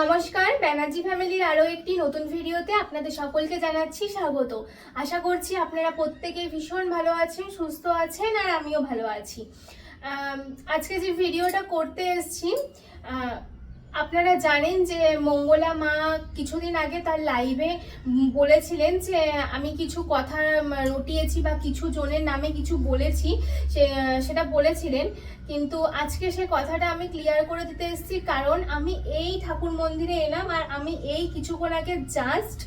নমস্কার, ব্যানার্জি ফ্যামিলির আরও একটি নতুন ভিডিওতে আপনাদের সকলকে জানাচ্ছি স্বাগত। আশা করছি আপনারা প্রত্যেকেই ভীষণ ভালো আছেন, সুস্থ আছেন, আর আমিও ভালো আছি। আজকে যে ভিডিওটা করতে এসেছি, আপনারা জানেন যে মঙ্গলা মা কিছুদিন আগে তার লাইভে বলেছিলেন যে আমি কিছু কথা রটিয়েছি বা কিছু জনের নামে কিছু বলেছি, সেটা বলেছিলেন। কিন্তু আজকে সে কথাটা আমি ক্লিয়ার করে দিতে এসেছি, কারণ আমি এই ঠাকুর মন্দিরে এলাম আর আমি এই কিছুক্ষণ আগে জাস্ট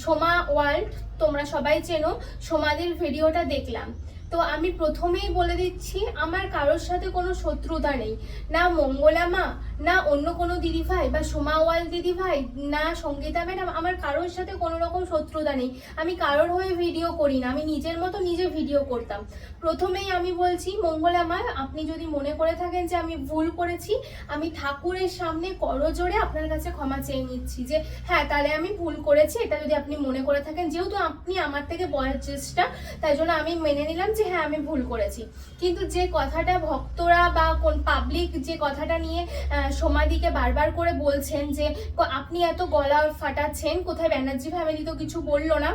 সোমা ওয়ার্ল্ড, তোমরা সবাই চেনো, সোমাদির ভিডিওটা দেখলাম। তো আমি প্রথমেই বলে দিচ্ছি, আমার কারোর সাথে কোনো শত্রুতা নেই, না মঙ্গলা মা, না অন্য কোনো দিদিভাই বা সোমাওয়াল দিদিভাই, না সঙ্গীতা ম্যাডাম, আমার কারোর সাথে কোনো রকম শত্রুতা নেই। আমি কারোর হয়ে ভিডিও করি না, আমি নিজের মতো নিজে ভিডিও করতাম। প্রথমেই আমি বলছি, মঙ্গলা মা, আপনি যদি মনে করে থাকেন যে আমি ভুল করেছি, আমি ঠাকুরের সামনে করজোড়ে আপনার কাছে ক্ষমা চেয়ে নিচ্ছি যে হ্যাঁ, তাহলে আমি ভুল করেছি। এটা যদি আপনি মনে করে থাকেন, যেহেতু আপনি আমার থেকে বয়োজ্যেষ্ঠা, তাই জন্য আমি মেনে নিলাম যে হ্যাঁ, আমি ভুল করেছি। কিন্তু যে কথাটা ভক্তরা বা কোন পাবলিক যে কথাটা নিয়ে সোমাদিকে বারবার করে বলছেন যে আপনি এত গলা ফাটাচ্ছেন, কোথায় ব্যানার্জি ফ্যামিলি তো কিছু বললো না,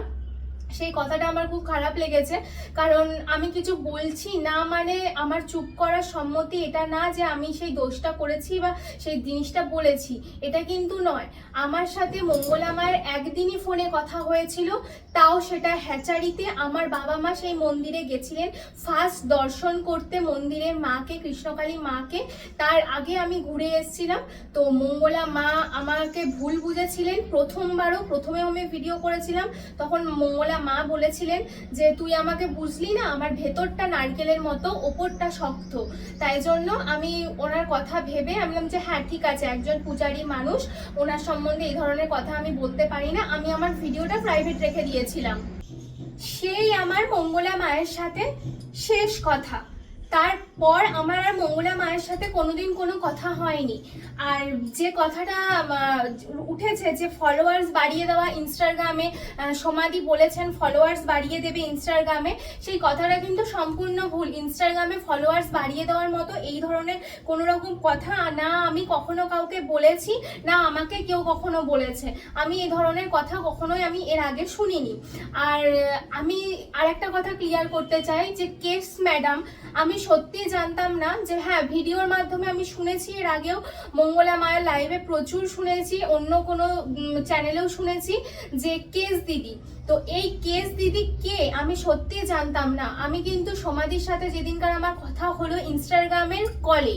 সেই কথাটা আমার খুব খারাপ লেগেছে। কারণ আমি কিছু বলছি না মানে আমার চুপ করার সম্মতি এটা না যে আমি সেই দোষটা করেছি বা সেই জিনিসটা বলেছি, এটা কিন্তু নয়। আমার সাথে মঙ্গলা মায়ের একদিনই ফোনে কথা হয়েছিল, তাও সেটা হ্যাচারিতে। আমার বাবা মা সেই মন্দিরে গেছিলেন ফার্স্ট দর্শন করতে, মন্দিরের মাকে, কৃষ্ণকালী মাকে। তার আগে আমি ঘুরে এসেছিলাম। তো মঙ্গলা মা আমাকে ভুল বুঝেছিলেন প্রথমেও আমি ভিডিও করেছিলাম, তখন মঙ্গলা মা বলেছিলেন যে তুই আমাকে বুঝলি না, আমার ভেতরটা নারকেলের মতো, ওপরটা শক্ত। তাই জন্য আমি ওনার কথা ভেবে আমি বললাম যে হ্যাঁ ঠিক আছে, একজন পূজারী মানুষ, ওনার সম্বন্ধে এই ধরনের কথা আমি বলতে পারি না। আমি আমার ভিডিওটা প্রাইভেট রেখে দিয়েছিলাম। সেই আমার মঙ্গলা মায়ের সাথে শেষ কথা। তারপর আমার আর মঙ্গলা মায়ের সাথে কোনোদিন কোনো কথা হয়নি। আর যে কথাটা উঠেছে যে ফলোয়ার্স বাড়িয়ে দেওয়া ইনস্টাগ্রামে, সোমাদি বলেছেন ফলোয়ার্স বাড়িয়ে দেবে ইনস্টাগ্রামে, সেই কথাটা কিন্তু সম্পূর্ণ ভুল। ইনস্টাগ্রামে ফলোয়ার্স বাড়িয়ে দেওয়ার মতো এই ধরনের কোনো রকম কথা না আমি কখনো কাউকে বলেছি, না আমাকে কেউ কখনো বলেছে। আমি এই ধরনের কথা কখনোই আমি এর আগে শুনিনি। আর আমি আরেকটা কথা ক্লিয়ার করতে চাই যে কেস ম্যাডাম, আমি সত্যি জানতাম না যে হ্যাঁ, ভিডিওর মাধ্যমে আমি শুনেছি, এর আগেও মঙ্গলা মায়ের লাইভে প্রচুর শুনেছি, অন্য কোনো চ্যানেলেও শুনেছি যে কেস দিদি। তো এই কেস দিদি কে আমি সত্যি জানতাম না। আমি কিন্তু সোমাদির সাথে যেদিনকার আমার কথা হলো ইনস্টাগ্রামের কলে,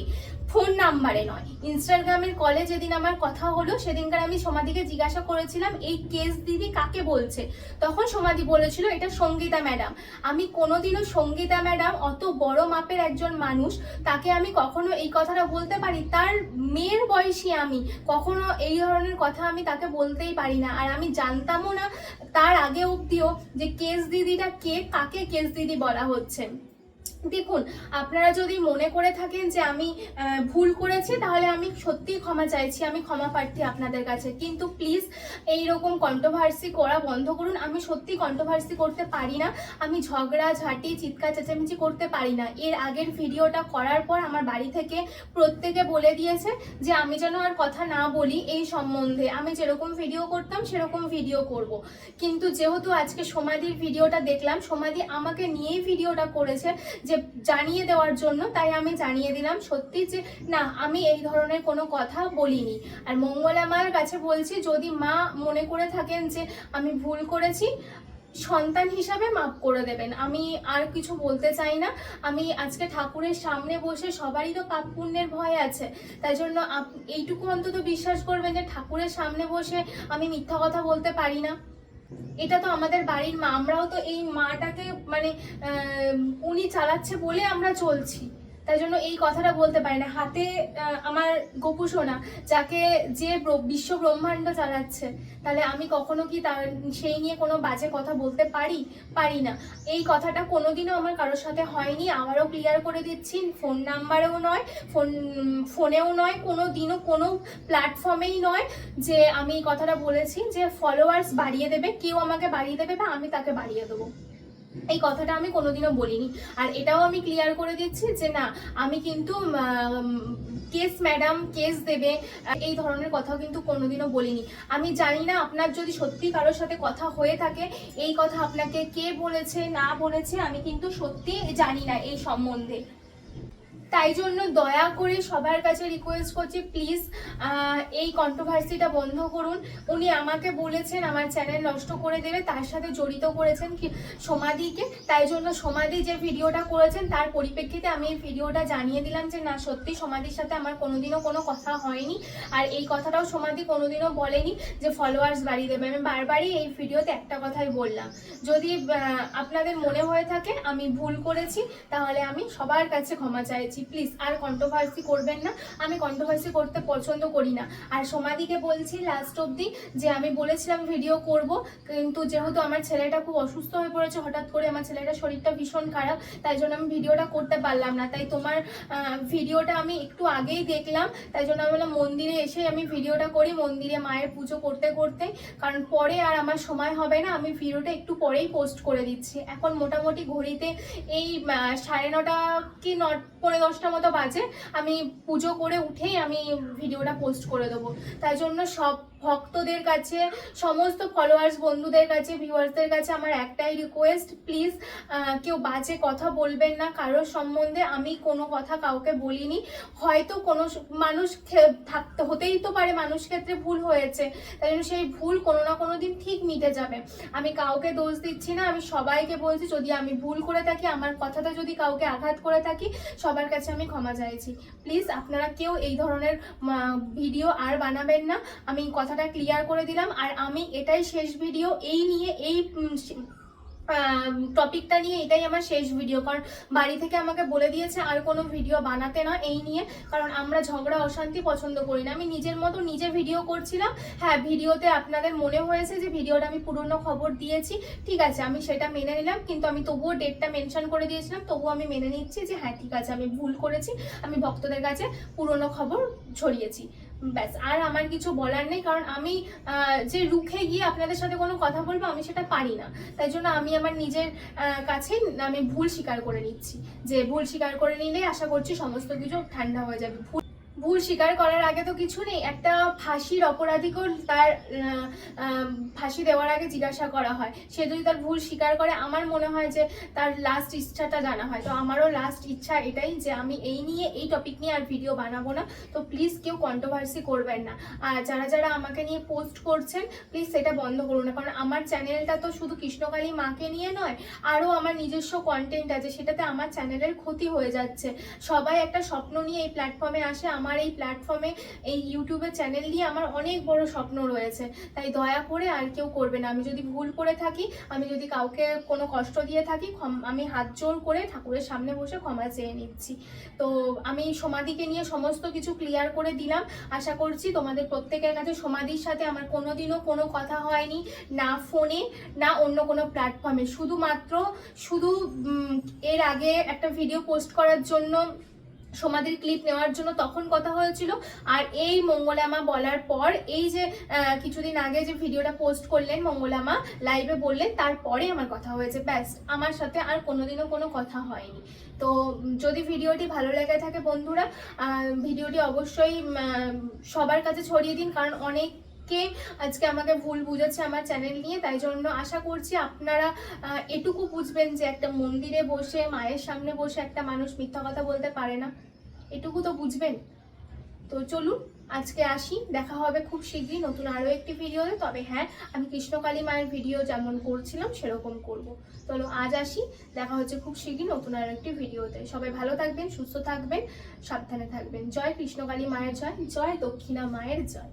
ফোন নাম্বারে নয়, ইনস্টাগ্রামের কলে যেদিন আমার কথা হলো, সেদিনকার আমি সোমাদিকে জিজ্ঞাসা করেছিলাম এই কেস দিদি কাকে বলছে। তখন সোমাদি বলেছিল এটা সঙ্গীতা ম্যাডাম। আমি কোনোদিনও সঙ্গীতা ম্যাডাম, অত বড় মাপের একজন মানুষ, তাকে আমি কখনো এই কথাটা বলতে পারি? তার মেয়ের বয়সী আমি, কখনো এই ধরনের কথা আমি তাকে বলতেই পারি না। আর আমি জানতামও না তার আগে অব্দিও যে কেস দিদিটা কে, কাকে কেস দিদি বলা হচ্ছে। দেখুন, আপনারা যদি মনে করে থাকেন যে আমি ভুল করেছি, তাহলে আমি সত্যিই ক্ষমা চাইছি, আমি ক্ষমা প্রার্থী আপনাদের কাছে। কিন্তু প্লিজ এইরকম কন্ট্রোভার্সি করা বন্ধ করুন। আমি সত্যি কন্ট্রোভার্সি করতে পারি না, আমি ঝগড়া ঝাঁটি চিৎকার চেঁচামেচি করতে পারি না। এর আগের ভিডিওটা করার পর আমার বাড়ি থেকে প্রত্যেকে বলে দিয়েছে যে আমি যেন আর কথা না বলি এই সম্বন্ধে, আমি যেরকম ভিডিও করতাম সেরকম ভিডিও করব। কিন্তু যেহেতু আজকে সোমাদির ভিডিওটা দেখলাম, সোমাদি আমাকে নিয়েই ভিডিওটা করেছে যে জানিয়ে দেওয়ার জন্য, তাই আমি জানিয়ে দিলাম সত্যি যে না, আমি এই ধরনের কোনো কথা বলিনি। আর মঙ্গলা মার কাছে বলছি, যদি মা মনে করে থাকেন যে আমি ভুল করেছি, সন্তান হিসাবে মাফ করে দেবেন। আমি আর কিছু বলতে চাই না। আমি আজকে ঠাকুরের সামনে বসে, সবারই তো পাপ পুণ্যের ভয় আছে, তাই জন্য এইটুকু অন্তত বিশ্বাস করবেন যে ঠাকুরের সামনে বসে আমি মিথ্যা কথা বলতে পারি না। এটা তো আমাদের বাড়ির মা, আমরাও তো এই মাটাকে মানে উনি চালাচ্ছে বলে আমরা চলছি, তাই জন্য এই কথাটা বলতে পারি না। হাতে আমার গোপু সোনা, যাকে যে বিশ্ব ব্রহ্মাণ্ড চালাচ্ছে, তাহলে আমি কখনো কি তার সেই নিয়ে কোনো বাজে কথা বলতে পারি না। এই কথাটা কোনোদিনও আমার কারোর সাথে হয়নি। আবারও ক্লিয়ার করে দিচ্ছি, ফোন নাম্বারেও নয়, ফোনেও নয়, কোনো দিনও কোনো প্ল্যাটফর্মেই নয় যে আমি এই কথাটা বলেছি যে ফলোয়ার্স বাড়িয়ে দেবে, কেউ আমাকে বাড়িয়ে দেবে বা আমি তাকে বাড়িয়ে দেবো। এই কথাটা আমি কোনোদিনও বলিনি। আর এটাও আমি ক্লিয়ার করে দিচ্ছি যে না, আমি কিন্তু কেস ম্যাডাম কেস দেবে এই ধরনের কথাও কিন্তু কোনোদিনও বলিনি। আমি জানি না আপনার যদি সত্যি কারোর সাথে কথা হয়ে থাকে, এই কথা আপনাকে কে বলেছে না বলেছে আমি কিন্তু সত্যি জানি না এই সম্বন্ধে। তাই জন্য দয়া করে সবার কাছে রিকোয়েস্ট করছি, প্লিজ এই কন্ট্রোভার্সিটা বন্ধ করুন। উনি আমাকে বলেছেন আমার চ্যানেল নষ্ট করে দেবে, তার সাথে জড়িত করেছেন কি সমাধিকে। তাই জন্য সমাধি যে ভিডিওটা করেছেন তার পরিপ্রেক্ষিতে আমি এই ভিডিওটা জানিয়ে দিলাম যে না, সত্যি সমাধির সাথে আমার কোনোদিনও কোনো কথা হয়নি। আর এই কথাটাও সমাধি কোনোদিনও বলেনি যে ফলোয়ার্স বাড়িয়ে দেবে। আমি বারবারই এই ভিডিওতে একটা কথাই বললাম, যদি আপনাদের মনে হয়ে থাকে আমি ভুল করেছি তাহলে আমি সবার কাছে ক্ষমা চাইছি। প্লিজ আর কন্ট্রোভার্সি করবেন না, আমি কন্ট্রোভার্সি করতে পছন্দ করি না। আর সমাধিকে বলছি লাস্ট অবধি যে আমি বলেছিলাম ভিডিও করব, কিন্তু যেহেতু আমার ছেলেটা খুব অসুস্থ হয়ে পড়েছে হঠাৎ করে, আমার ছেলেটার শরীরটা ভীষণ খারাপ, তাই জন্য আমি ভিডিওটা করতে পারলাম না। তাই তোমার ভিডিওটা আমি একটু আগেই দেখলাম, তাই জন্য আমি বললাম মন্দিরে এসে আমি ভিডিওটা করি, মন্দিরে মায়ের পুজো করতে করতে, কারণ পরে আর আমার সময় হবে না। আমি ভিডিওটা একটু পরেই পোস্ট করে দিচ্ছি। এখন মোটামুটি ঘড়িতে এই 9:30 কি 9:45 মতো বাজে। আমি পুজো করে উঠেই আমি ভিডিওটা পোস্ট করে দেবো। তাই জন্য সব ভক্তদের কাছে, সমস্ত ফলোয়ার্স বন্ধুদের কাছে, ভিউয়ার্সদের কাছে আমার একটাই রিকোয়েস্ট, প্লিজ কেউ বাজে কথা বলবেন না কারোর সম্বন্ধে। আমি কোনো কথা কাউকে বলিনি। হয়তো কোনো মানুষ থাকতে হতেই তো পারে মানুষ ক্ষেত্রে ভুল হয়েছে, তাই জন্য সেই ভুল কোনো না কোনো দিন ঠিক মিটে যাবে। আমি কাউকে দোষ দিচ্ছি না, আমি সবাইকে বলছি যদি আমি ভুল করে থাকি, আমার কথাটা যদি কাউকে আঘাত করে থাকি, সবার কাছে আমি ক্ষমা চাইছি। প্লিজ আপনারা কেউ এই ধরনের ভিডিও আর বানাবেন না, আমি কথাটা ক্লিয়ার করে দিলাম। আর আমি এটাই শেষ ভিডিও এই নিয়ে, এই টপিকটা নিয়ে এটাই আমার শেষ ভিডিও। কারণ বাড়ি থেকে আমাকে বলে দিয়েছে আর কোনো ভিডিও বানাতে না এই নিয়ে, কারণ আমরা ঝগড়া অশান্তি পছন্দ করি না। আমি নিজের মতো নিজে ভিডিও করছিলাম। হ্যাঁ, ভিডিওতে আপনাদের মনে হয়েছে যে ভিডিওটা আমি পুরনো খবর দিয়েছি, ঠিক আছে, আমি সেটা মেনে নিলাম, কিন্তু আমি তবুও ডেটটা মেনশন করে দিয়েছিলাম, তবুও আমি মেনে নিচ্ছি যে হ্যাঁ ঠিক আছে আমি ভুল করেছি, আমি ভক্তদের কাছে পুরনো খবর ছড়িয়েছি, ব্যাস। আর আমার কিছু বলার নেই, কারণ আমি যে রুখে গিয়ে আপনাদের সাথে কোনো কথা বলবো আমি সেটা পারি না। তাই জন্য আমি আমার নিজের কাছেই আমি ভুল স্বীকার করে নিচ্ছি, যে ভুল স্বীকার করে নিলে আশা করছি সমস্ত কিছু ঠান্ডা হয়ে যাবে। ভুল স্বীকার করার আগে তো কিছু নেই। একটা ফাঁসির অপরাধীকেও তার ফাঁসি দেওয়ার আগে জিজ্ঞাসা করা হয়, সে যদি তার ভুল স্বীকার করে আমার মনে হয় যে তার লাস্ট ইচ্ছাটা জানা হয়। তো আমারও লাস্ট ইচ্ছা এটাই যে আমি এই নিয়ে, এই টপিক নিয়ে আর ভিডিও বানাবো না। তো প্লিজ কেউ কন্ট্রোভার্সি করবেন না। আর যারা যারা আমাকে নিয়ে পোস্ট করছেন প্লিজ সেটা বন্ধ করুন না, কারণ আমার চ্যানেলটা তো শুধু কৃষ্ণকালী মাকে নিয়ে নয়, আরও আমার নিজস্ব কন্টেন্ট আছে, সেটাতে আমার চ্যানেলের ক্ষতি হয়ে যাচ্ছে। সবাই একটা স্বপ্ন নিয়ে এই প্ল্যাটফর্মে আসে, আমার এই প্ল্যাটফর্মে এই ইউটিউবের চ্যানেল নিয়ে আমার অনেক বড় স্বপ্ন রয়েছে। তাই দয়া করে আর কেউ করবে না। আমি যদি ভুল করে থাকি, আমি যদি কাউকে কোনো কষ্ট দিয়ে থাকি, আমি হাত জোর করে ঠাকুরের সামনে বসে ক্ষমা চেয়ে নিচ্ছি। তো আমি সমাধিকে নিয়ে সমস্ত কিছু ক্লিয়ার করে দিলাম। আশা করছি তোমাদের প্রত্যেকের কাছে সমাধির সাথে আমার কোনোদিনও কোনো কথা হয়নি, না ফোনে না অন্য কোনো প্ল্যাটফর্মে। শুধু এর আগে একটা ভিডিও পোস্ট করার জন্য, সমাধির ক্লিপ নেওয়ার জন্য তখন কথা হয়েছিল। আর এই মঙ্গলামা বলার পর, এই যে কিছুদিন আগে যে ভিডিওটা পোস্ট করলেন মঙ্গলামা লাইভে বললেন, তারপরে আমার কথা হয়েছে, ব্যাস। আমার সাথে আর কোনোদিনও কোনো কথা হয়নি। তো যদি ভিডিওটি ভালো লেগে থাকে বন্ধুরা, ভিডিওটি অবশ্যই সবার কাছে ছড়িয়ে দিন, কারণ অনেক আজকে আমাকে ভুল বুঝেছে আমার চ্যানেল নিয়ে। তাই জন্য আশা করছি আপনারা এটুকু বুঝবেন যে একটা মন্দিরে বসে, মায়ের সামনে বসে একটা মানুষ মিথ্যা কথা বলতে পারে না, এটুকু তো বুঝবেন। তো চলুন আজকে আসি, দেখা হবে খুব শীঘ্রই নতুন আরও একটি ভিডিওতে। তবে হ্যাঁ, আমি কৃষ্ণকালী মায়ের ভিডিও যেমন করছিলাম সেরকম করব। চলো আজ আসি, দেখা হচ্ছে খুব শীঘ্রই নতুন আরও একটি ভিডিওতে। সবাই ভালো থাকবেন, সুস্থ থাকবেন, সাবধানে থাকবেন। জয় কৃষ্ণকালী মায়ের জয়, জয় দক্ষিণা মায়ের জয়।